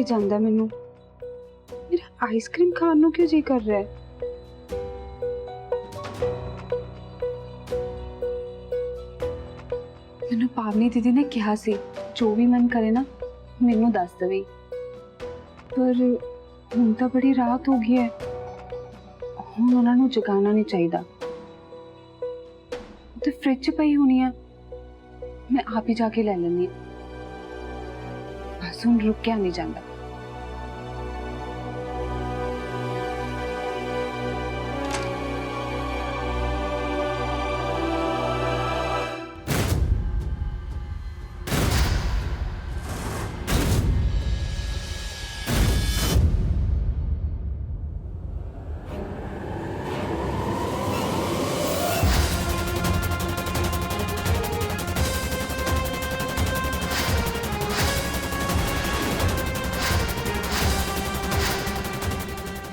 ही जाता मैनू। मेरा आइसक्रीम खाने को क्यों जी कर रहा है? मैनू पावनी दीदी ने कहा सी जो भी मन करे ना मैनू दस दवे, पर हुण तो बड़ी रात हो गई है, हुण उन्हां नू जगाना नहीं चाहिए। तो फ्रिज पई होनी है, मैं आप ही जाके ले लेनी। बस हुण रुकिया नहीं जाता।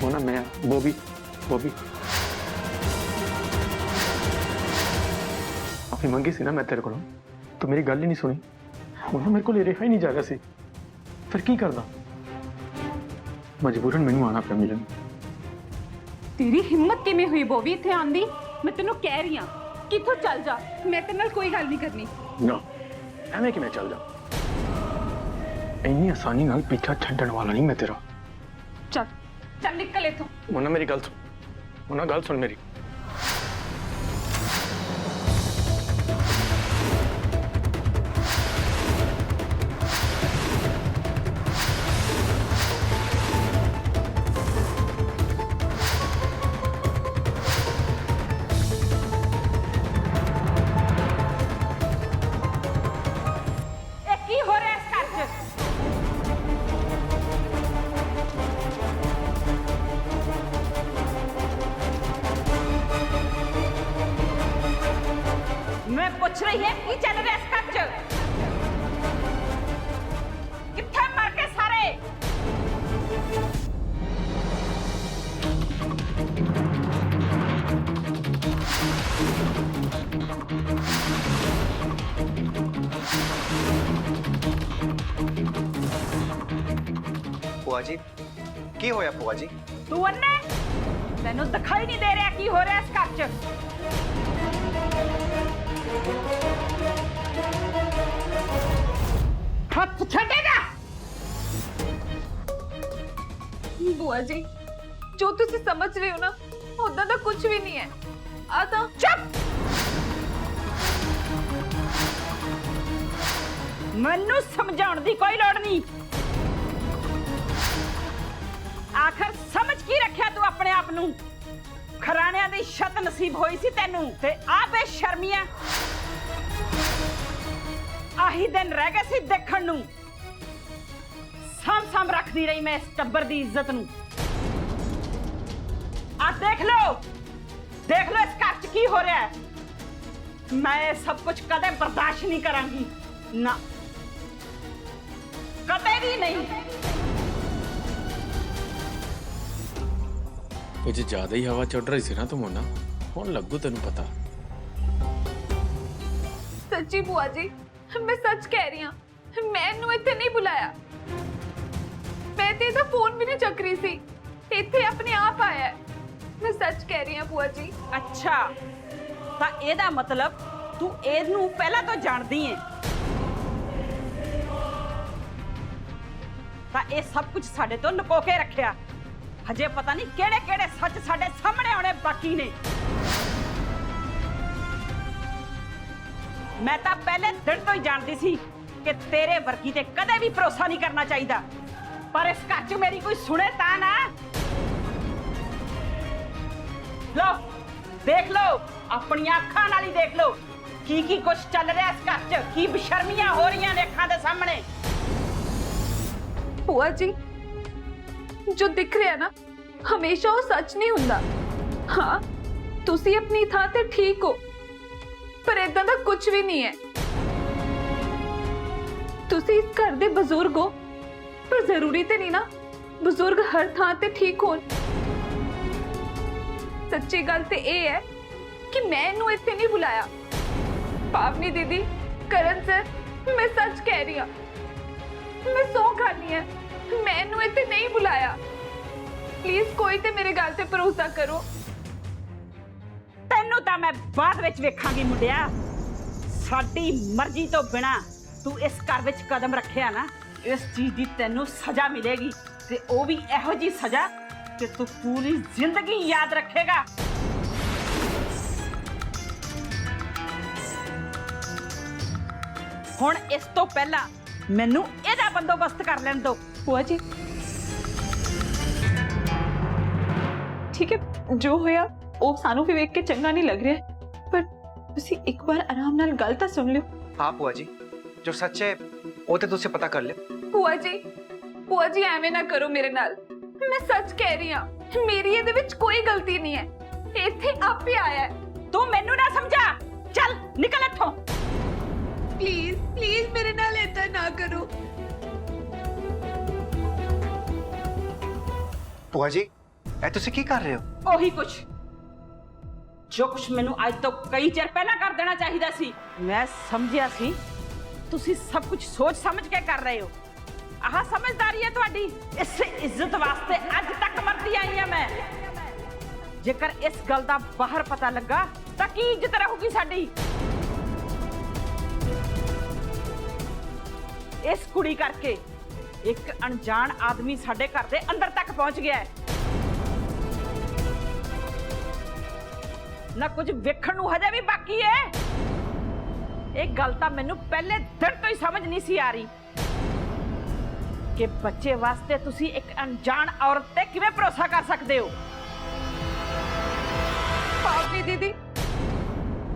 मोना मैं बॉबी बॉबी अपनी मंगी सी ना मैं तेरे को, तो मेरी गल ही नहीं सुनी। मोना मेरे को रहा ही नहीं जा रहा सी, फिर की करदा? मजबूरन मैनू आना पे मिलन। तेरी हिम्मत किवें हुई बॉबी इत्थे आंदी? मैं तेनू कह रही हां कि इत्थों चल जा, मैं तेरे नाल कोई गल नहीं करनी। ना एवें किवें चल जा? इन्नी आसानी नाल पीछा छड्डण वाला नहीं मैं तेरा। चल चल निकल इत्थों। मोना मेरी गल सुन, मोना गल सुन मेरी। पूछ रही है की चल रहा है इस घर च? कित्थे मर गए सारे? भूआ जी की होया? भूआ जी तू अन्ने तेनू दिखाई नहीं दे रहा की हो रहा है इस घर च? हाथ छड़ेगा? बुआ जी जो तुसी समझ रहे हो ना उदा तो कुछ भी नहीं है। आता चुप! मनु समझाउण दी कोई लोड़ नहीं। आखिर समझ की रखिया तू अपने आप नू? खराणिया दी छत नसीब होई सी तेनू ते आ बेशर्मिया आही दिन रह गए सी देखण नू। साम रखदी रही मैं इस टब्बर दी इज्जत नू। आ देख लो इस घर च की हो रहा है। मैं सब कुछ कदे बर्दाश्त नहीं करांगी ना, कदे भी नहीं। कुछ ज्यादा ही हवा चढ़ रही सी ना तुम ना, हुण लगू तेन पता। सच्ची बुआ जी मैं सच कह रही हूं, मैनू इत्थे नहीं बुलाया। मैं ते इहदा फोन भी नहीं चक रही सी, इत्थे अपने आप आया है। मैं सच कह रही हूं बुआ जी। अच्छा तां एदा मतलब तू एनू पहला तो जानदी है। तां ए सब कुछ साडे तो लुको के रखिया। हजे पता नहीं केड़े-केड़े सच साडे सामने आने बाकी ने। मैं तो पहले दिन तो ही जानती सी कि तेरे वर्गी ते कदे भी भरोसा नहीं करना चाहिए, पर इस घर च मेरी कोई सुने ता ना। लो देख लो अपनी अखां नाल ही देख लो की कुछ चल रहा है इस घर च, की बेशर्मियां हो रही ने अखां दे सामने। बुआ जी जो दिख रहा है ना हमेशा वो सच नहीं हुंदा। हाँ तुसी अपनी थां ते ठीक हो, पर इदां दा कुछ भी नहीं है। तुसी इस घर दे बुजुर्ग हो, पर जरूरी ते नहीं ना बुजुर्ग हर थां ते ठीक होण। सच्ची गल ते ये है कि मैं इन्हू इत्थे नहीं बुलाया। पावनी दीदी, करण सर, मैं सच कह रही हूं। मैं सौ खानी है, मैनू इत्थे नहीं बुलाया। प्लीज कोई ते मेरे गल ते भरोसा करो। ਤੈਨੂੰ ਤਾਂ ਮੈਂ ਬਾਅਦ ਵਿੱਚ ਵੇਖਾਂਗੀ ਮੁੰਡਿਆ। ਸਾਡੀ ਮਰਜ਼ੀ ਤੋਂ ਬਿਨਾ ਤੂੰ ਇਸ ਘਰ ਵਿੱਚ ਕਦਮ ਰੱਖਿਆ ਨਾ, ਇਸ ਚੀਜ਼ ਦੀ ਤੈਨੂੰ ਸਜ਼ਾ ਮਿਲੇਗੀ ਤੇ ਉਹ ਵੀ ਇਹੋ ਜੀ ਸਜ਼ਾ ਕਿ ਤੂੰ ਪੂਰੀ ਜ਼ਿੰਦਗੀ ਯਾਦ ਰੱਖੇਗਾ। ਹੁਣ ਇਸ ਤੋਂ ਪਹਿਲਾਂ ਮੈਨੂੰ ਇਹਦਾ ਬੰਦੋਬਸਤ ਕਰ ਲੈਣ ਦਿਓ। बुआ जी ठीक है, जो होया ਉਹ ਸਾਨੂੰ ਵੀ ਵੇਖ ਕੇ ਚੰਗਾ ਨਹੀਂ ਲੱਗ ਰਿਹਾ, ਪਰ ਤੁਸੀਂ ਇੱਕ ਵਾਰ ਆਰਾਮ ਨਾਲ ਗੱਲ ਤਾਂ ਸੁਣ ਲਿਓ। हाँ बुआ जी, जो सच है वो तो तुझसे पता कर ले। ਭੂਆ ਜੀ ਐਵੇਂ ਨਾ ਕਰੋ ਮੇਰੇ ਨਾਲ। ਮੈਂ ਸੱਚ ਕਹਿ ਰਹੀ ਹਾਂ, ਮੇਰੀ ਇਹਦੇ ਵਿੱਚ ਕੋਈ ਗਲਤੀ ਨਹੀਂ ਹੈ। ਇੱਥੇ ਆਪੇ ਆਇਆ ਹੈ। ਤੂੰ ਮੈਨੂੰ ਨਾ ਸਮਝਾ, ਚੱਲ ਨਿਕਲ ਇੱਥੋਂ। ਪਲੀਜ਼ ਮੇਰੇ ਨਾਲ ਏਦਾਂ ਨਾ ਕਰੋ। बुआ जी ऐ तुसी की कर रहे हो? ਉਹੀ ਕੁਛ ਜੋ ਕੁਛ ਮੈਨੂੰ ਅੱਜ ਤੋਂ ਕਈ ਚਿਰ ਪਹਿਲਾਂ ਕਰ ਦੇਣਾ ਚਾਹੀਦਾ ਸੀ। ਮੈਂ ਸਮਝਿਆ ਸੀ ਤੁਸੀਂ ਸਭ ਕੁਝ ਸੋਚ ਸਮਝ ਕੇ ਕਰ ਰਹੇ ਹੋ। ਆਹ ਸਮਝਦਾਰੀ ਹੈ ਤੁਹਾਡੀ। ਇਸ ਇੱਜ਼ਤ ਵਾਸਤੇ ਅੱਜ ਤੱਕ ਮਰਦੀ ਆਈ ਹਾਂ ਮੈਂ। ਜੇਕਰ ਇਸ ਗੱਲ ਦਾ ਬਾਹਰ ਪਤਾ ਲੱਗਾ ਤਾਂ ਕੀ ਇੱਜ਼ਤ ਰਹੂਗੀ ਸਾਡੀ। ਇਸ ਕੁੜੀ ਕਰਕੇ ਇੱਕ ਅਣਜਾਣ ਆਦਮੀ ਸਾਡੇ ਘਰ ਦੇ ਅੰਦਰ ਤੱਕ ਪਹੁੰਚ ਗਿਆ ਹੈ। ਨਾ ਕੁਝ ਵੇਖਣ ਨੂੰ ਹਜੇ ਵੀ ਬਾਕੀ ਹੈ। ਇਹ ਗੱਲ ਤਾਂ ਮੈਨੂੰ ਪਹਿਲੇ ਦਿਨ ਤੋਂ ਹੀ ਸਮਝ ਨਹੀਂ ਸੀ ਆ ਰਹੀ ਕਿ ਬੱਚੇ ਵਾਸਤੇ ਤੁਸੀਂ ਇੱਕ ਅਣਜਾਣ ਔਰਤ ਤੇ ਕਿਵੇਂ ਭਰੋਸਾ ਕਰ ਸਕਦੇ ਹੋ। ਭਾਬੀ ਦੀਦੀ,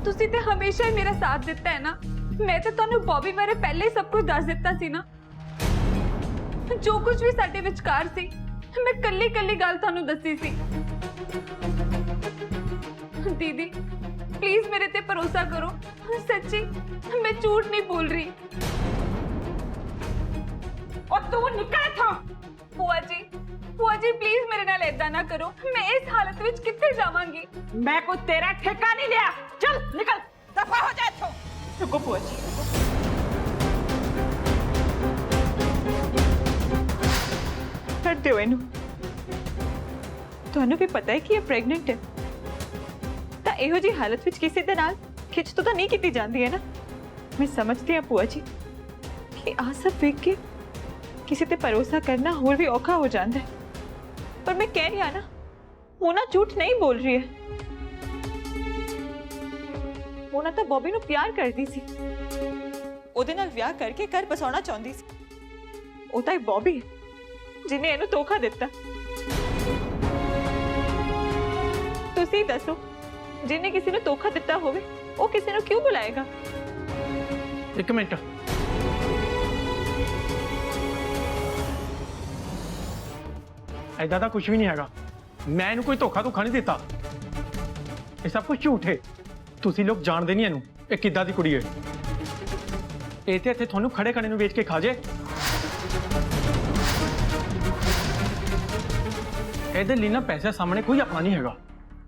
ਤੁਸੀਂ ਤੇ ਹਮੇਸ਼ਾ ਹੀ ਮੇਰਾ ਸਾਥ ਦਿੱਤਾ ਹੈ ਨਾ। ਮੈਂ ਤਾਂ ਤੁਹਾਨੂੰ ਬੌਬੀ ਬਾਰੇ ਪਹਿਲੇ ਹੀ ਸਭ ਕੁਝ ਦੱਸ ਦਿੱਤਾ ਸੀ ਨਾ। ਜੋ ਕੁਝ ਵੀ ਸਾਡੇ ਵਿਚਕਾਰ ਸੀ, ਮੈਂ ਕੱਲੀ ਗੱਲ ਤੁਹਾਨੂੰ ਦੱਸੀ ਸੀ। ਦੀਦੀ प्लीज मेरे ते भरोसा करो, सच्ची मैं झूठ नहीं बोल रही। और तू निकल इथों। बुआ जी प्लीज मेरे नाल ऐदा ना करो, मैं इस हालत विच कित्थे जावांगी। मैं कोई तेरा ठेका नहीं लिया, चल निकल, दफा हो जा इथों। रुको बुआ जी, कर दो इनू। ਤੁਹਾਨੂੰ ਵੀ ਪਤਾ ਹੈ ਕਿ ਇਹ ਪ੍ਰੈਗਨੈਂਟ ਹੈ, ਤਾਂ ਇਹੋ ਜੀ ਹਾਲਤ ਵਿੱਚ ਕਿਸੇ ਦੇ ਨਾਲ ਖਿੱਚ ਤਾਂ ਨਹੀਂ ਕੀਤੀ ਜਾਂਦੀ ਹੈ ਨਾ। ਮੈਂ ਸਮਝਦੀ ਹਾਂ ਭੂਆ ਜੀ ਕਿ ਆਹ ਸਭ ਵੇਖ ਕੇ ਕਿਸੇ ਤੇ ਭਰੋਸਾ ਕਰਨਾ ਹੋਰ ਵੀ ਔਖਾ ਹੋ ਜਾਂਦਾ ਹੈ, ਪਰ ਮੈਂ ਕਹਿ ਰਹੀ ਹਾਂ ਨਾ, ਉਹ ਨਾ ਝੂਠ ਨਹੀਂ ਬੋਲ ਰਹੀ ਹੈ। ਉਹ ਨਾ ਤਾਂ ਬੌਬੀ ਨੂੰ ਪਿਆਰ ਕਰਦੀ ਸੀ, ਉਹਦੇ ਨਾਲ ਵਿਆਹ ਕਰਕੇ ਘਰ ਬਸਾਉਣਾ ਚਾਹੁੰਦੀ ਸੀ। ਉਹ ਤਾਂ ਇਹ ਬੌਬੀ ਜਿਹਨੇ ਇਹਨੂੰ ਧੋਖਾ ਦਿੱਤਾ। ਤੁਸੀਂ ਦੱਸੋ, ਜਿਹਨੇ ਕਿਸੇ ਨੂੰ ਧੋਖਾ ਦਿੱਤਾ ਹੋਵੇ ਉਹ ਕਿਸੇ ਨੂੰ ਕਿਉਂ ਬੁਲਾਏਗਾ? ਇੱਕ ਮਿੰਟ, ਐਦਾਂ ਦਾ ਕੁਝ ਵੀ ਨਹੀਂ ਹੈਗਾ। ਮੈਂ ਇਹਨੂੰ ਕੋਈ ਧੋਖਾ ਨਹੀਂ ਦਿੱਤਾ। ਇਹ ਸਭ ਕੁਝ ਝੂਠ ਹੈ। ਤੁਸੀਂ ਲੋਕ ਜਾਣਦੇ ਨਹੀਂ ਇਹਨੂੰ, ਇਹ ਕਿੱਦਾਂ ਦੀ ਕੁੜੀ ਹੈ। ਇਹ ਤੇ ਇੱਥੇ ਤੁਹਾਨੂੰ ਖੜੇ ਖੜੇ ਨੂੰ ਵੇਚ ਕੇ ਖਾ ਜੇ। ਇਹਦੇ ਲਈ ਨਾ ਪੈਸੇ ਸਾਹਮਣੇ ਕੋਈ ਆਪਣਾ ਨਹੀਂ ਹੈਗਾ,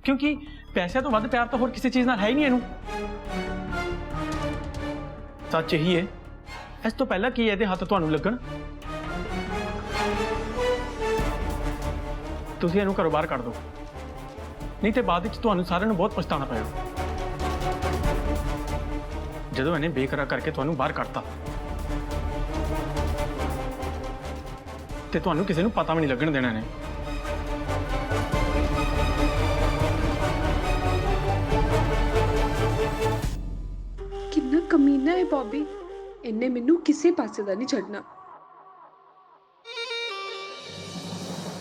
ਕਿਉਂਕਿ ਪੈਸੇ ਤੋਂ ਵੱਧ ਪਿਆਰ ਤਾਂ ਹੋਰ ਕਿਸੇ ਚੀਜ਼ ਨਾਲ ਹੈ ਹੀ ਨਹੀਂ ਇਹਨੂੰ। ਸੱਚ ਇਹੀ ਹੈ, ਇਸ ਤੋਂ ਪਹਿਲਾਂ ਕੀ ਇਹਦੇ ਹੱਥ ਤੁਹਾਨੂੰ ਲੱਗਣ, ਤੁਸੀਂ ਇਹਨੂੰ ਘਰੋਂ ਬਾਹਰ ਕੱਢ ਦਿਓ, ਨਹੀਂ ਤੇ ਬਾਅਦ ਵਿੱਚ ਤੁਹਾਨੂੰ ਸਾਰਿਆਂ ਨੂੰ ਬਹੁਤ ਪਛਤਾਉਣਾ ਪਏਗਾ। ਜਦੋਂ ਇਹਨੇ ਬੇਕਰਾਰ ਕਰਕੇ ਤੁਹਾਨੂੰ ਬਾਹਰ ਕੱਢਤਾ ਤੇ ਤੁਹਾਨੂੰ ਕਿਸੇ ਨੂੰ ਪਤਾ ਵੀ ਨਹੀਂ ਲੱਗਣ ਦੇਣਾ ਇਹਨੇ। कितना कमीना है बॉबी, इन्ने मैनू किसी पासे दा नहीं छड्डना।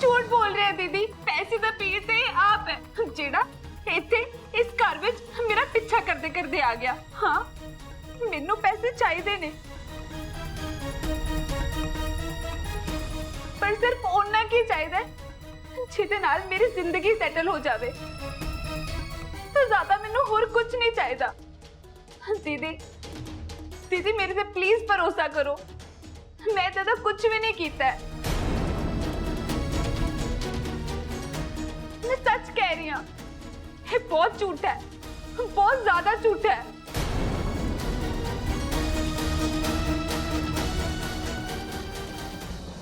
झूठ बोल रहे हैं दीदी, पैसे दा पीर ते आप है जेड़ा इत्थे इस घर विच मेरा पीछा करदे करदे आ गया। हाँ मैनू पैसे चाहिए ने, पर सिर्फ उन्ना की चाहिए जिहदे नाल मेरी जिंदगी सेटल हो जावे। तो ज्यादा मैनू होर कुछ नहीं चाहिए। दीदी मेरे पे प्लीज भरोसा करो, मैं तो कुछ भी नहीं किया है। मैं सच कह रही हूँ, ये बहुत झूठ है, बहुत ज्यादा झूठ है।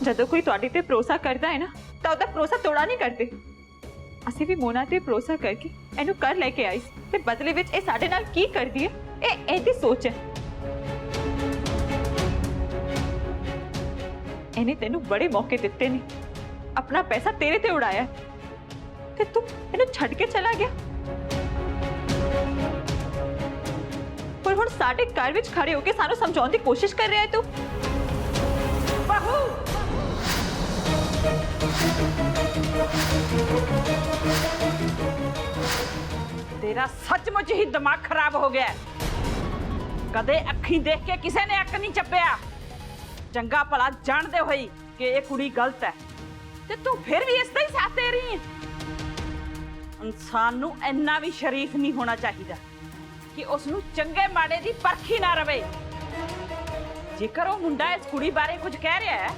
ਜਦੋਂ ਕੋਈ ਤੁਹਾਡੇ ਤੇ ਭਰੋਸਾ ਕਰਦਾ ਹੈ ਨਾ ਤਾਂ ਉਹਦਾ ਭਰੋਸਾ ਤੋੜਾ ਨਹੀਂ ਕਰਦੇ। ਅਸੀਂ ਵੀ ਮੋਨਾ ਤੇ ਭਰੋਸਾ ਕਰਕੇ ਇਹਨੂੰ ਕਰ ਲੈ ਕੇ ਆਈ ਸੀ ਤੇ ਬਦਲੇ ਵਿੱਚ ਇਹ ਸਾਡੇ ਨਾਲ ਕੀ ਕਰਦੀ ਹੈ ਇਹ ਇਹਦੀ ਸੋਚ ਹੈ। ਇਹਨੇ ਤੈਨੂੰ ਬੜੇ ਮੌਕੇ ਦਿੱਤੇ ਨੇ, ਆਪਣਾ ਪੈਸਾ ਤੇਰੇ ਤੇ ਉਡਾਇਆ ਤੇ ਤੂੰ ਇਹਨੂੰ ਛੱਡ ਕੇ ਚਲਾ ਗਿਆ। ਪਰ ਹੁਣ ਸਾਡੇ ਘਰ ਵਿੱਚ ਖੜੇ ਹੋ ਕੇ ਸਾਨੂੰ ਸਮਝਾਉਣ ਦੀ ਕੋਸ਼ਿਸ਼ ਕਰ ਰਿਹਾ ਹੈ ਤੂੰ। ਬਹੂ तेरा सचमुच ही दिमाग खराब हो गया है। कदे अखी देख के किसी ने अक नहीं चप्पिया। चंगा भला जानते हुए कि ये कुड़ी गलत है ते तू फिर भी इसका ही साथ दे रही है। इंसान नू इन्ना भी शरीफ नहीं होना चाहिए कि उसनू चंगे माड़े दी परख ही ना रवे। जेकर वो मुंडा इस कुड़ी बारे कुछ कह रहा है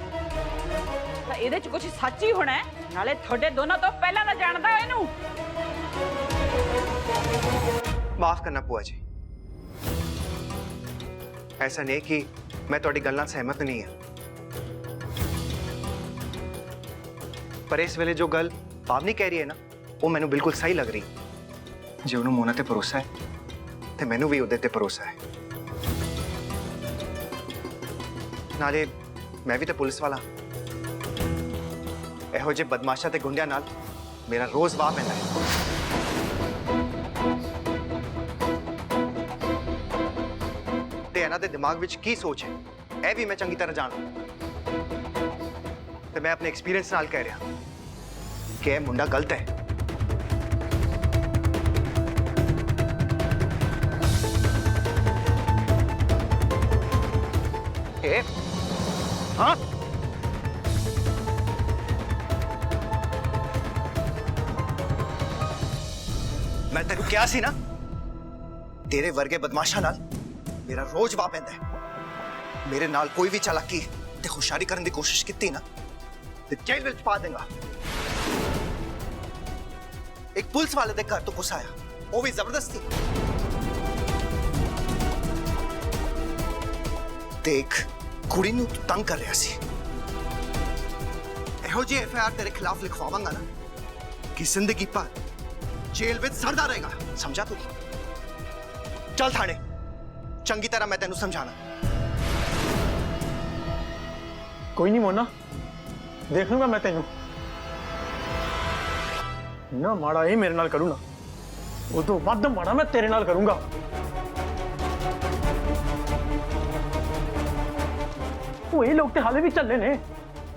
तो ਇਹਦੇ ਚ ਕੁਝ ਸੱਚ ਹੀ ਹੋਣਾ ਹੈ। ਨਾਲੇ ਤੁਹਾਡੇ ਦੋਨਾਂ ਤੋਂ ਪਹਿਲਾਂ ਨਾ ਜਾਣਦਾ ਇਹਨੂੰ। माफ करना बुआ जी, ऐसा नहीं कि मैं थोड़ी गल नाल सहमत नहीं है, पर इस वेले जो गल भावनी कह रही है ना वो मैनू बिल्कुल सही लग रही। जे उन्होंने मोना ते भरोसा है ते मैनू भी उहदे ते भरोसा है। नाले मैं भी तो पुलिस वाला, ਇਹੋ ਜਿਹੇ ਬਦਮਾਸ਼ਾਂ ਤੇ ਗੁੰਡਿਆਂ ਨਾਲ ਮੇਰਾ ਰੋਜ਼ ਵਾਹ ਪੈਂਦਾ ਹੈ। ਤੇ ਇਹਨਾਂ ਦੇ ਦਿਮਾਗ ਵਿੱਚ ਕੀ ਸੋਚ ਹੈ ਇਹ ਵੀ ਮੈਂ ਚੰਗੀ ਤਰ੍ਹਾਂ ਜਾਣਦਾ ਤੇ ਮੈਂ ਆਪਣੇ ਐਕਸਪੀਰੀਅੰਸ ਨਾਲ ਕਹਿ ਰਿਹਾ ਕਿ ਇਹ ਮੁੰਡਾ ਗਲਤ ਹੈ। ਇਹ ਹਾਂ मैं तेन क्या सी ना तेरे वर्गे बदमाशा नाल मेरा रोज वाह पैंदा है। मेरे नाल कोई भी चालाकी ते खुशारी करने की कोशिश की ना ते जेल विच पा देंगा। एक पुलिस वाले दे घर तो घुस आया, वो भी जबरदस्ती। देख कुड़ी नूं तू तंग कर रहा सी। इहो जी FIR तेरे खिलाफ लिखवावांगा ना कि जिंदगी भर जेल में सड़दा रहेगा, समझा तू? चल थाने, चंगी तरह मैं तेनू समझाना। कोई नहीं मोना, देख लूंगा मैं तेनू। ना माड़ा ये मेरे नाल करूँ ना वो तो वध माड़ा मैं तेरे नाल करूंगा। वो ये लोग ते हाले भी चले ने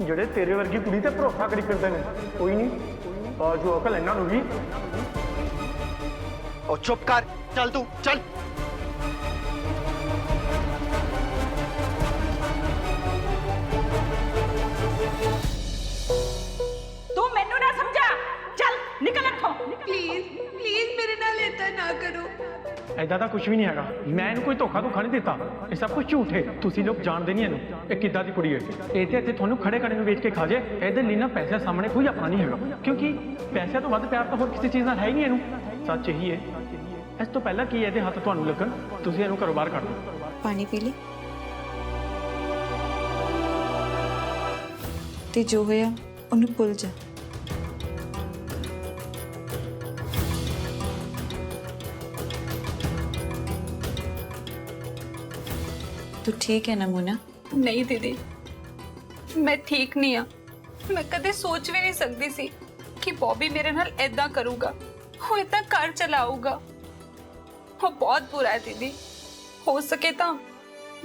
जेड़े तेरे वर्गी कुड़ी ते भरोसा करी करते ने। कोई नहीं जो अकल इन्हां नूं भी। और चुप कर, चल तू चल। तू मैनू ना समझा, चल निकल इत्थों। प्लीज प्लीज मेरे नाल इतना ना करो। ऐदा ਤਾਂ ਕੁਝ ਵੀ ਨਹੀਂ ਹੈਗਾ। ਮੈਂ ਇਹਨੂੰ ਕੋਈ ਧੋਖਾ ਨਹੀਂ ਦਿੱਤਾ। ਇਹ ਸਭ ਕੁਝ ਝੂਠ ਹੈ। ਤੁਸੀਂ ਲੋਕ ਜਾਣਦੇ ਨਹੀਂ ਇਹਨੂੰ ਇਹ ਕਿੱਦਾਂ ਦੀ ਕੁੜੀ ਹੈ। ਇਹ ਤੇ ਇੱਥੇ ਤੁਹਾਨੂੰ ਖੜੇ ਖੜੇ ਨੂੰ ਵੇਚ ਕੇ ਖਾ ਜੇ। ਇਹਦੇ ਲਈ ਨਾ ਪੈਸੇ ਸਾਹਮਣੇ ਕੋਈ ਆਪਣਾ ਨਹੀਂ ਹੈਗਾ ਕਿਉਂਕਿ ਪੈਸਿਆਂ ਤੋਂ ਵੱਧ ਪਿਆਰ ਤਾਂ ਹੋਰ ਕਿਸੇ ਚੀਜ਼ ਨਾਲ ਹੈ ਹੀ ਨਹੀਂ ਇਹਨੂੰ। ਸੱਚ ਇਹੀ ਹੈ। ਇਸ ਤੋਂ ਪਹਿਲਾਂ ਕੀ ਇਹਦੇ ਹੱਥ ਤੁਹਾਨੂੰ ਲੱਗਣ ਤੁਸੀਂ ਇਹਨੂੰ ਘਰੋਂ ਬਾਹਰ ਕੱਢ ਦਿਓ। पानी पी ले ते जो होया उन्हें भुल जा। तू ठीक है ना मोना? नहीं दीदी, मैं ठीक नहीं हाँ। मैं कदे सोच भी नहीं सकती सी कि बॉबी मेरे नाल ऐदा करूगा, वो इतना घर चलाऊगा। वो बहुत बुरा है दीदी। हो सके तो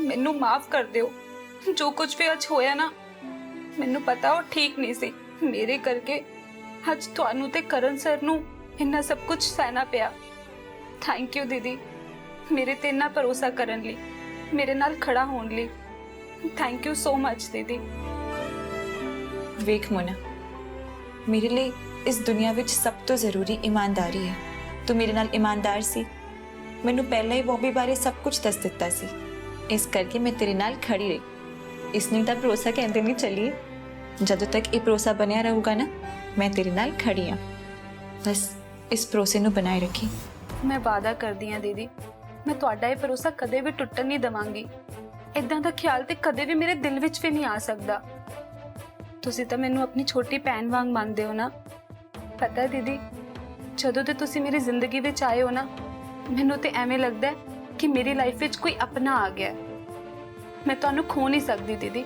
मैनू माफ कर दियो। जो कुछ भी अज होया ना मैनू पता वो ठीक नहीं सी। मेरे करके अज तुहानू ते करण सर नू इन्ना सब कुछ सहना पिया। थैंक यू दीदी, मेरे ते इन्ना भरोसा करन लई, मेरे नाल खड़ा होने लई। थैंक यू सो मच दीदी। वेख मोना, मेरे लिए इस दुनिया विच सब तो जरूरी ईमानदारी है। तू मेरे नाल ईमानदार सी। मैनू पहले ही बॉबी बारे सब कुछ दस दिता सी, इस करके मैं तेरे नाल खड़ी रही। इसने तो भरोसा कहते नहीं चलिए। जदों तक ये भरोसा बनया रहूगा ना मैं तेरे नाल खड़ी हाँ। बस इस भरोसे नू बनाए रखी। मैं वादा करदी हाँ दीदी, मैं तुहाडा ये भरोसा कदे भी टुटन नहीं देवांगी। इदां दा ख्याल ते कदे भी मेरे दिल विच भी नहीं आ सकदा। ਤੁਸੀਂ ਤਾਂ ਮੈਨੂੰ ਆਪਣੀ ਛੋਟੀ ਭੈਣ ਵਾਂਗ ਮੰਨਦੇ ਹੋ ਨਾ। ਪਤਾ ਹੈ ਦੀਦੀ, ਜਦੋਂ ਤੇ ਤੁਸੀਂ ਮੇਰੀ ਜ਼ਿੰਦਗੀ ਵਿੱਚ ਆਏ ਹੋ ਨਾ, ਮੈਨੂੰ ਤੇ ਐਵੇਂ ਲੱਗਦਾ ਹੈ ਕਿ ਮੇਰੀ ਲਾਈਫ ਵਿੱਚ ਕੋਈ ਆਪਣਾ ਆ ਗਿਆ ਹੈ। ਮੈਂ ਤੁਹਾਨੂੰ ਖੋ ਨਹੀਂ ਸਕਦੀ ਦੀਦੀ।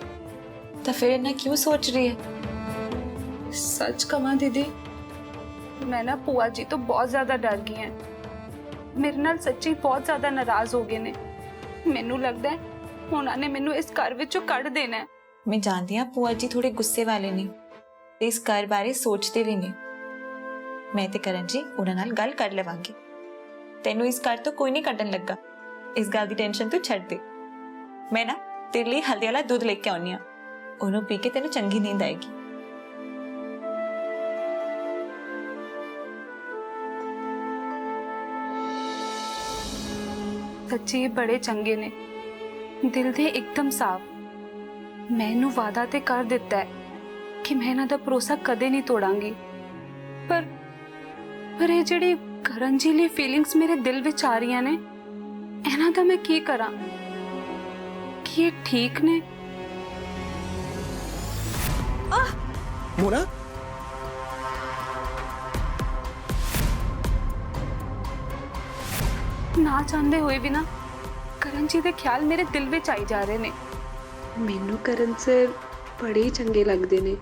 ਤਾਂ ਫਿਰ ਇੰਨਾ ਕਿਉਂ ਸੋਚ ਰਹੀ ਹੈ? ਸੱਚ ਕਹਾਂ ਦੀਦੀ, ਮੈਂ ਨਾ ਭੂਆ ਜੀ ਤੋਂ ਬਹੁਤ ਜ਼ਿਆਦਾ ਡਰ ਗਈ ਹਾਂ। ਮੇਰੇ ਨਾਲ ਸੱਚੀ ਬਹੁਤ ਜ਼ਿਆਦਾ ਨਾਰਾਜ਼ ਹੋ ਗਏ ਨੇ। ਮੈਨੂੰ ਲੱਗਦਾ ਹੈ ਉਹਨਾਂ ਨੇ ਮੈਨੂੰ ਇਸ ਘਰ ਵਿੱਚੋਂ ਕੱਢ ਦੇਣਾ ਹੈ। ਮੈਂ ਜਾਣਦੀ ਹਾਂ ਭੂਆ ਜੀ ਥੋੜੇ ਗੁੱਸੇ ਵਾਲੇ ਨੇ ਤੇ ਇਸ ਘਰ ਬਾਰੇ ਸੋਚਦੇ ਵੀ ਨੇ। ਮੈਂ ਤੇ ਕਰਨ ਜੀ ਉਹਨਾਂ ਨਾਲ ਗੱਲ ਕਰ ਲਵਾਂਗੀ। ਤੈਨੂੰ ਇਸ ਘਰ ਤੋਂ ਕੋਈ ਨਹੀਂ ਕੱਢਣ ਲੱਗਾ। ਇਸ ਗੱਲ ਦੀ ਟੈਨਸ਼ਨ ਤੂੰ ਛੱਡ ਦੇ। ਮੈਂ ਨਾ ਤੇਰੇ ਲਈ ਹਲਦੀ ਵਾਲਾ ਦੁੱਧ ਲੈ ਕੇ ਆਉਣੀ ਆ, ਉਹਨੂੰ ਪੀ ਕੇ ਤੈਨੂੰ ਚੰਗੀ ਨੀਂਦ ਆਏਗੀ। ਸੱਚੀ ਇਹ ਬੜੇ ਚੰਗੇ ਨੇ, ਦਿਲ ਦੇ ਇੱਕਦਮ ਸਾਫ਼। ਮੈਂ ਇਹਨੂੰ ਵਾਅਦਾ ਤੇ ਕਰ ਦਿੱਤਾ ਹੈ ਕਿ ਮੈਂ ਇਹਨਾਂ ਦਾ ਭਰੋਸਾ ਕਦੇ ਨਹੀਂ ਤੋੜਾਂਗੀ। ਪਰ ਇਹ ਜਿਹੜੀ ਕਰਨ ਜੀ ਲਈ ਫੀਲਿੰਗਸ ਮੇਰੇ ਦਿਲ ਵਿੱਚ ਆ ਰਹੀਆਂ ਨੇ, ਇਹਨਾਂ ਦਾ ਮੈਂ ਕੀ ਕਰਾਂ? ਕੀ ਇਹ ਠੀਕ ਨੇ? मोना ਨਾ ਚਾਹੁੰਦੇ ਹੋਏ ਵੀ ਨਾ ਕਰਨ ਜੀ ਦੇ ਖਿਆਲ ਮੇਰੇ ਦਿਲ ਵਿੱਚ ਆਈ ਜਾ ਰਹੇ ਨੇ। ਮੈਨੂੰ ਕਰਨ ਸਰ ਬੜੇ ਹੀ ਚੰਗੇ ਲੱਗਦੇ ਨੇ।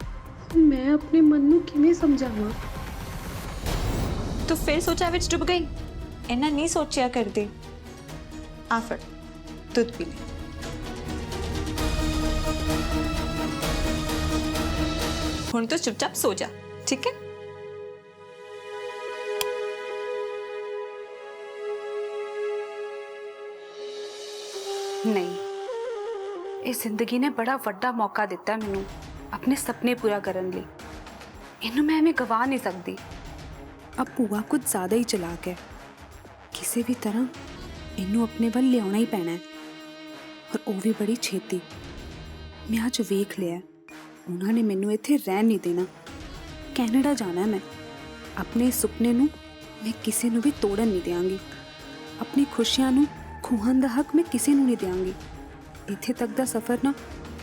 ਮੈਂ ਆਪਣੇ ਮਨ ਨੂੰ ਕਿਵੇਂ ਸਮਝਾਵਾਂ? ਤੂੰ ਫਿਰ ਸੋਚਾਂ ਵਿੱਚ ਡੁੱਬ ਗਈ। ਇੰਨਾ ਨਹੀਂ ਸੋਚਿਆ ਕਰਦੀ। ਆ ਫੜ ਦੁੱਧ ਪੀ ਲੈ। ਹੁਣ ਤੂੰ ਚੁੱਪਚਾਪ ਸੋ ਜਾ, ਠੀਕ ਹੈ? ਨਹੀਂ, ਇਹ ਜ਼ਿੰਦਗੀ ਨੇ ਬੜਾ ਵੱਡਾ ਮੌਕਾ ਦਿੱਤਾ ਮੈਨੂੰ ਆਪਣੇ ਸੁਪਨੇ ਪੂਰਾ ਕਰਨ ਲਈ। ਇਹਨੂੰ ਮੈਂ ਐਵੇਂ ਗਵਾ ਨਹੀਂ ਸਕਦੀ। अब ਭੂਆ ਕੁਝ ਜ਼ਿਆਦਾ ਹੀ ਚਲਾਕ ਹੈ। ਕਿਸੇ ਵੀ ਤਰ੍ਹਾਂ ਇਹਨੂੰ ਆਪਣੇ ਵੱਲ ਲਿਆਉਣਾ ਹੀ ਪੈਣਾ ਹੈ, ਔਰ ਉਹ ਵੀ ਬੜੀ ਛੇਤੀ। ਮੈਂ ਅੱਜ ਵੇਖ ਲਿਆ, ਉਹਨਾਂ ਨੇ ਮੈਨੂੰ ਇੱਥੇ ਰਹਿਣ ਨਹੀਂ ਦੇਣਾ। ਕੈਨੇਡਾ ਜਾਣਾ ਮੈਂ। ਆਪਣੇ ਸੁਪਨੇ ਨੂੰ ਮੈਂ ਕਿਸੇ ਨੂੰ ਵੀ ਤੋੜਨ ਨਹੀਂ ਦਿਆਂਗੀ। ਆਪਣੀ ਖੁਸ਼ੀਆਂ ਨੂੰ ਖੋਹਣ ਦਾ ਹੱਕ ਮੈਂ ਕਿਸੇ ਨੂੰ ਨਹੀਂ ਦਿਆਂਗੀ। ਇੱਥੇ ਤੱਕ ਦਾ ਸਫ਼ਰ ਨਾ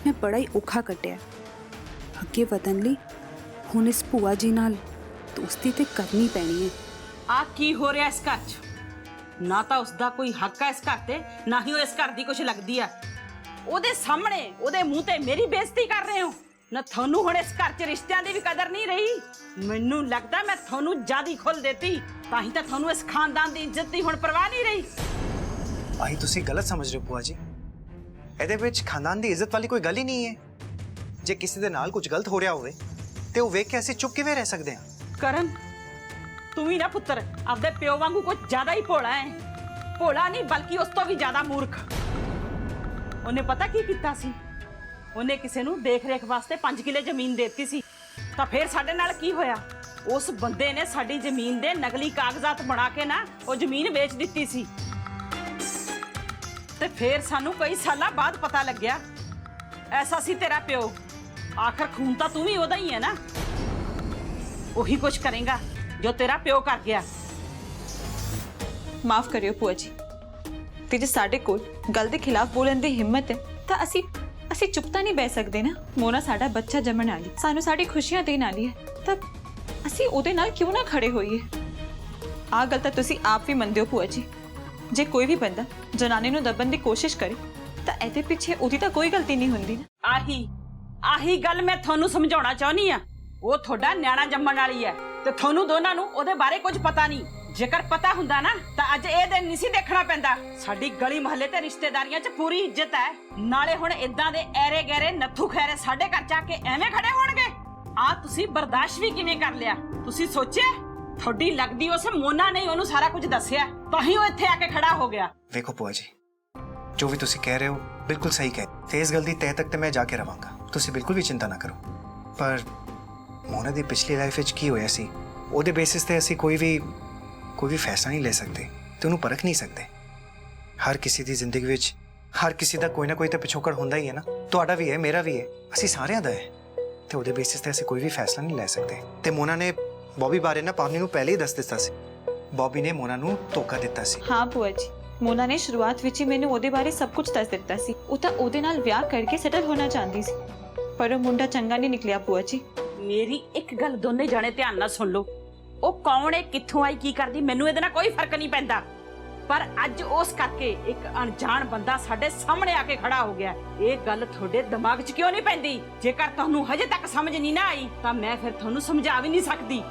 ਮੈਂ ਬੜਾ ਹੀ ਔਖਾ ਕੱਟਿਆ। ਅੱਗੇ ਵਧਣ ਲਈ ਹੁਣ ਇਸ ਭੂਆ ਜੀ ਨਾਲ ਦੋਸਤੀ ਤੇ ਕਰਨੀ ਪੈਣੀ ਹੈ। ਆ ਕੀ ਹੋ ਰਿਹਾ ਇਸ ਘਰ 'ਚ? ਨਾ ਤਾਂ ਉਸਦਾ ਕੋਈ ਹੱਕ ਹੈ ਇਸ ਘਰ ਤੇ, ਨਾ ਹੀ ਉਹ ਇਸ ਘਰ ਦੀ ਕੁਛ ਲੱਗਦੀ ਆ। ਉਹਦੇ ਸਾਹਮਣੇ ਉਹਦੇ ਮੂੰਹ ਤੇ ਮੇਰੀ ਬੇਇੱਜ਼ਤੀ ਕਰ ਰਹੇ ਹੋ ਨਾ। ਤੁਹਾਨੂੰ ਹੁਣ ਇਸ ਘਰ 'ਚ ਰਿਸ਼ਤਿਆਂ ਦੀ ਵੀ ਕਦਰ ਨਹੀਂ ਰਹੀ। ਮੈਨੂੰ ਲੱਗਦਾ ਮੈਂ ਤੁਹਾਨੂੰ ਜ਼ਿਆਦਾ ਖੁੱਲ ਦੇਤੀ, ਤਾਂ ਹੀ ਤਾਂ ਤੁਹਾਨੂੰ ਇਸ ਖਾਨਦਾਨ ਦੀ ਇੱਜ਼ਤ ਦੀ ਹੁਣ ਪਰਵਾਹ ਨਹੀਂ ਰਹੀ। ਆਹੀ ਤੁਸੀਂ ਗਲਤ ਸਮਝ ਰਹੇ ਹੋ ਭੂਆ ਜੀ। ਇਹਦੇ ਵਿੱਚ ਖਾਨਦਾਨ ਦੀ ਇੱਜ਼ਤ ਵਾਲੀ ਕੋਈ ਗੱਲ ਹੀ ਨਹੀਂ ਹੈ। ਜੇ ਕਿਸੇ ਦੇ ਨਾਲ ਕੁਝ ਗਲਤ ਹੋ ਰਿਹਾ ਹੋਵੇ ਤੇ ਉਹ ਵੇਖ ਕੇ ਅਸੀਂ ਚੁੱਪ ਕਿਵੇਂ ਰਹਿ ਸਕਦੇ ਹਾਂ? ਕਰਨ, ਤੂੰ ਵੀ ਨਾ ਪੁੱਤਰ ਆਪਦੇ ਪਿਓ ਵਾਂਗੂ ਕੁਝ ਜ਼ਿਆਦਾ ਹੀ ਭੋਲਾ ਹੈ। ਭੋਲਾ ਨਹੀਂ ਬਲਕਿ ਉਸ ਤੋਂ ਵੀ ਜ਼ਿਆਦਾ ਮੂਰਖ। ਉਹਨੇ ਪਤਾ ਕੀ ਕੀਤਾ ਸੀ? ਉਹਨੇ ਕਿਸੇ ਨੂੰ ਦੇਖ ਰੇਖ ਵਾਸਤੇ 5 ਕਿੱਲੇ ਜ਼ਮੀਨ ਦੇ ਦਿੱਤੀ ਸੀ। ਤਾਂ ਫਿਰ ਸਾਡੇ ਨਾਲ ਕੀ ਹੋਇਆ? ਉਸ ਬੰਦੇ ਨੇ ਸਾਡੀ ਜ਼ਮੀਨ ਦੇ ਨਕਲੀ ਕਾਗਜ਼ਾਤ ਬਣਾ ਕੇ ਨਾ ਉਹ ਜ਼ਮੀਨ ਵੇਚ ਦਿੱਤੀ ਸੀ। ਤੇ ਫਿਰ ਸਾਨੂੰ ਕਈ ਸਾਲਾਂ ਬਾਅਦ ਪਤਾ ਲੱਗਿਆ ਐਸਾ ਸੀ ਤੇਰਾ ਪਿਓ। ਆਖਰ ਖੂਨ ਤਾਂ ਤੂੰ ਵੀ ਉਹਦਾ ਹੀ ਹੈ ਨਾ। ਉਹੀ ਕੁਝ ਕਰੇਗਾ ਜੋ ਤੇਰਾ ਪਿਓ ਕਰ ਗਿਆ। ਮਾਫ ਕਰਿਓ ਭੂਆ ਜੀ, ਤੇ ਜੇ ਸਾਡੇ ਕੋਲ ਗੱਲ ਦੇ ਖਿਲਾਫ ਬੋਲਣ ਦੀ ਹਿੰਮਤ ਹੈ ਤਾਂ ਅਸੀਂ ਚੁੱਪ ਤਾਂ ਨਹੀਂ ਬਹਿ ਸਕਦੇ ਨਾ। ਮੋਨਾ ਸਾਡਾ ਬੱਚਾ ਜੰਮਣ ਵਾਲੀ, ਸਾਨੂੰ ਸਾਡੀ ਖੁਸ਼ੀਆਂ ਦੇਣ ਵਾਲੀ ਹੈ, ਤਾਂ ਅਸੀਂ ਉਹਦੇ ਨਾਲ ਕਿਉਂ ਨਾ ਖੜੇ ਹੋਈਏ? ਆਹ ਗੱਲ ਤਾਂ ਤੁਸੀਂ ਆਪ ਵੀ ਮੰਨਦੇ ਹੋ ਭੂਆ ਜੀ। ਜੇ ਕੋਈ ਵੀ ਬੰਦਾ ਜਨਾਨੀ ਨੂੰ ਦੱਬਣ ਦੀ ਕੋਸ਼ਿਸ਼ ਕਰੇ ਤਾਂ ਇਹਦੇ ਪਿੱਛੇ ਉਹਦੀ ਤਾਂ ਕੋਈ ਗਲਤੀ ਨਹੀਂ ਹੁੰਦੀ ਨਾ। ਆਹੀ ਗੱਲ ਮੈਂ ਤੁਹਾਨੂੰ ਸਮਝਾਉਣਾ ਚਾਹੁੰਦੀ ਆ। ਉਹ ਤੁਹਾਡਾ ਨਿਆਣਾ ਜੰਮਣ ਵਾਲੀ ਹੈ ਤੇ ਤੁਹਾਨੂੰ ਦੋਨਾਂ ਨੂੰ ਉਹਦੇ ਬਾਰੇ ਕੁਝ ਪਤਾ ਨਹੀਂ। ਜੇਕਰ ਪਤਾ ਹੁੰਦਾ ਨਾ ਤਾਂ ਅੱਜ ਇਹ ਦਿਨ ਨਹੀਂ ਸੀ ਦੇਖਣਾ ਪੈਂਦਾ। ਸਾਡੀ ਗਲੀ ਮੁਹੱਲੇ ਤੇ ਰਿਸ਼ਤੇਦਾਰੀਆਂ 'ਚ ਪੂਰੀ ਇੱਜ਼ਤ ਹੈ। ਨਾਲੇ ਹੁਣ ਇਦਾਂ ਦੇ ਐਰੇ ਗਹਿਰੇ ਨੱਥੂ ਖੈਰੇ ਸਾਡੇ ਘਰ 'ਚ ਆ ਕੇ ਐਵੇਂ ਖੜੇ ਹੋਣਗੇ? ਆ ਤੁਸੀਂ ਬਰਦਾਸ਼ਤ ਵੀ ਕਿਵੇਂ ਕਰ ਲਿਆ? ਤੁਸੀਂ ਸੋਚਿਆ ਤੁਹਾਡੀ ਲੱਗਦੀ ਉਸ ਮੋਨਾ ਨੇ ਉਹਨੂੰ ਸਾਰਾ ਕੁਝ ਦੱਸਿਆ, ਤਾਂ ਹੀ ਉਹ ਇੱਥੇ ਆ ਕੇ ਖੜਾ ਹੋ ਗਿਆ। ਵੇਖੋ ਭੂਆ ਜੀ, ਜੋ ਵੀ ਤੁਸੀਂ ਕਹਿ ਰਹੇ ਹੋ ਬਿਲਕੁਲ ਸਹੀ ਕਹਿ। ਤੇ ਇਸ ਗੱਲ ਦੀ ਤਹਿ ਤੱਕ ਤੇ ਮੈਂ ਜਾ ਕੇ ਰਵਾਂਗਾ, ਤੁਸੀਂ ਬਿਲਕੁਲ ਵੀ ਚਿੰਤਾ ਨਾ ਕਰੋ। ਪਰ ਮੋਨਾ ਦੀ ਪਿਛਲੀ ਲਾਈਫ ਵਿੱਚ ਕੀ ਹੋਇਆ ਸੀ, ਉਹਦੇ ਬੇਸਿਸ ਤੇ ਅਸੀਂ ਕੋਈ ਵੀ ਫੈਸਲਾ ਨਹੀਂ ਲੈ ਸਕਦੇ ਤੇ ਉਹਨੂੰ ਪਰਖ ਨਹੀਂ ਸਕਦੇ। ਹਰ ਕਿਸੇ ਦੀ ਜ਼ਿੰਦਗੀ ਵਿੱਚ ਹਰ ਕਿਸੇ ਦਾ ਕੋਈ ਨਾ ਕੋਈ ਤਾਂ ਪਿਛੋਕੜ ਹੁੰਦਾ ਹੀ ਹੈ ਨਾ। ਤੁਹਾਡਾ ਵੀ ਹੈ, ਮੇਰਾ ਵੀ ਹੈ, ਅਸੀਂ ਸਾਰਿਆਂ ਦਾ ਹੈ। ਤੇ ਉਹਦੇ ਬੇਸਿਸ ਤੇ ਅਸੀਂ ਕੋਈ ਵੀ ਫੈਸਲਾ ਨਹੀਂ ਲੈ ਸਕਦੇ। ਤੇ ਮੋਨਾ ਨੇ ਬੌਬੀ ਬਾਰੇ ਨਾ ਪਾਵਨੀ ਨੂੰ ਪਹਿਲੇ ਹੀ ਦੱਸ ਦਿੱਤਾ ਸੀ। ਬੌਬੀ ਨੇ ਮੋਨਾ ਨੂੰ ਧੋਖਾ ਦਿੱਤਾ ਸੀ। ਹਾਂ ਭੂਆ ਜੀ, ਮੋਨਾ ਨੇ ਸ਼ੁਰੂਆਤ ਵਿੱਚ ਹੀ ਮੈਨੂੰ ਉਹਦੇ ਬਾਰੇ ਸਭ ਕੁਝ ਦੱਸ ਦਿੱਤਾ ਸੀ। ਉਹ ਤਾਂ ਉਹਦੇ ਨਾਲ ਵਿਆਹ ਕਰਕੇ ਸੈਟਲ ਹੋਣਾ ਚਾਹੁੰਦੀ ਸੀ। पर वो मुंडा चंगा नहीं निकलिया बुआ जी। ਮੇਰੀ ਇੱਕ ਗੱਲ ਦੋਨੇ ਜਾਣੇ ਧਿਆਨ ਨਾਲ ਸੁਣ ਲਓ। ਉਹ ਕੌਣ ਹੈ, ਕਿੱਥੋਂ ਆਈ, ਕੀ ਕਰਦੀ, ਮੈਨੂੰ ਇਹਦੇ ਨਾਲ ਕੋਈ ਫਰਕ ਨਹੀਂ ਪੈਂਦਾ। ਪਰ ਅੱਜ ਉਸ ਕਰਕੇ ਇੱਕ ਅਣਜਾਣ ਬੰਦਾ ਸਾਡੇ ਸਾਹਮਣੇ ਆ ਕੇ ਖੜਾ ਹੋ ਗਿਆ। ਇਹ ਗੱਲ ਤੁਹਾਡੇ ਦਿਮਾਗ 'ਚ ਕਿਉਂ ਨਹੀਂ ਪੈਂਦੀ? ਜੇਕਰ ਤੁਹਾਨੂੰ ਹਜੇ ਤੱਕ ਸਮਝ ਨਹੀਂ ਨਾ ਆਈ ਤਾਂ ਮੈਂ ਫਿਰ ਤੁਹਾਨੂੰ ਸਮਝਾ ਵੀ ਨਹੀਂ ਸਕਦੀ।